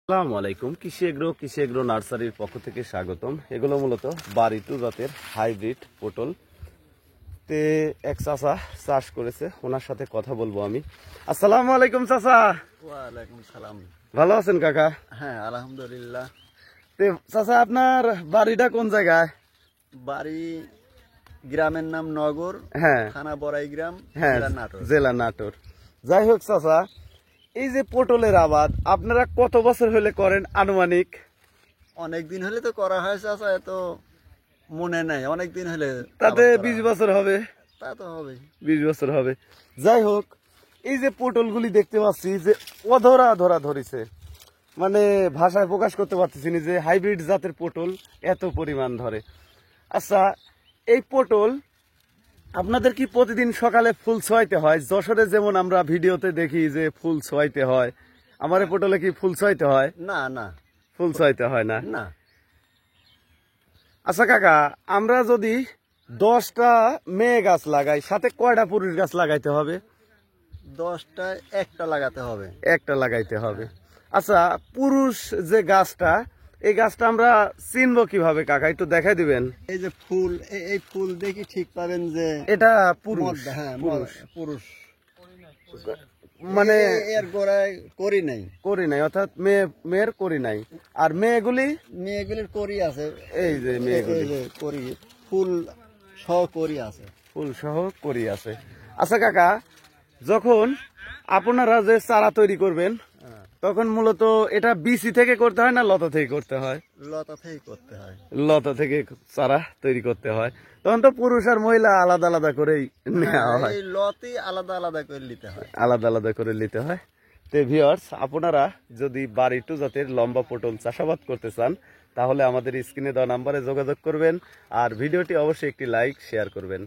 আসসালামু আলাইকুম। কৃষি এগ্রো নার্সারির পক্ষ থেকে স্বাগতম। এগুলো মূলত বাড়িটু জাতের হাইব্রিড পটল তে এক চাচা চাষ করেছে, ওনার সাথে কথা বলবো আমি। আসসালামু আলাইকুম চাচা। ওয়ালাইকুম সালাম। ভালো আছেন কাকা? হ্যাঁ আলহামদুলিল্লাহ। তে চাচা আপনার বাড়িটা কোন জায়গায়? বাড়ি গ্রামের নাম নগর, হ্যাঁ থানা বড়াই গ্রাম, হ্যাঁ, জেলা নাটোর। জেলা নাটোর। যাই হোক চাচা, এই যে পটলের আবাদ আপনারা কত বছর হলে করেন আনুমানিক? অনেকদিন হলে তো করা হয়েছে, আচ্ছা এত মনে নাই, অনেকদিন হলে। তাতে আবাদ করা 20 হয়। বছর হবে। তা তো হবে। 20 বছর হবে। যাই হোক, এই যে পটলগুলি দেখতে পাচ্ছি যে অধরা ধরা ধরেছে, মানে ভাষায় প্রকাশ করতে পারতেছি না যে হাইব্রিড জাতের পটল এত পরিমাণ ধরে। আচ্ছা, এই পটল আপনাদের কি প্রতিদিন সকালে ফুল ছোঁয়াইতে হয়? যশোরে যেমন আমরা ভিডিওতে দেখি যে ফুল ছোঁয়াইতে হয়, আমার এই পটলে কি ফুল ছোঁয়াইতে হয়? না না, ফুল ছোঁয়াইতে হয় না। না। আচ্ছা কাকা, আমরা যদি 10টা মেয়ে গাছ লাগাই, সাথে কয়টা পুরুষ গাছ লাগাইতে হবে? 10টায় একটা লাগাতে হবে। একটা লাগাইতে হবে। আচ্ছা, পুরুষ যে গাছটা, এই গাছটা আমরা চিনবো কিভাবে কাকা, একটু দেখাই দিবেন? এই যে ফুল, এই ফুল দেখি ঠিক পাবেন যে এটা পুরুষ। মদ্দা, হ্যাঁ পুরুষ পুরুষ। মানে এর গোড়ায় করি নাই, করি নাই, অর্থাৎ মেয়ের করি নাই। আর মেয়েগুলি, মেয়েগুলির করি আছে। এই যে মেয়েগুলি এই যে করি, ফুল সহ করি আছে। ফুল সহ করি আছে। আচ্ছা কাকা, যখন আপনারা যে চারা তৈরি করবেন, তখন মূলত এটা বিচি থেকে করতে হয় না লতা থেকে করতে হয়? লতা থেকে করতে হয়। লতা থেকে চারা তৈরি করতে হয়। তখন তো পুরুষ আর মহিলা আলাদা আলাদা করেই নেওয়া হয়, এই লতি আলাদা আলাদা করে নিতে হয়। আলাদা আলাদা করে নিতে হয়। তো ভিউয়ার্স, আপনারা যদি বাড়িটু জাতের লম্বা পটল চাষাবাদ করতে চান, তাহলে আমাদের স্ক্রিনে দেওয়া নাম্বারে যোগাযোগ করবেন আর ভিডিওটি অবশ্যই একটি লাইক শেয়ার করবেন।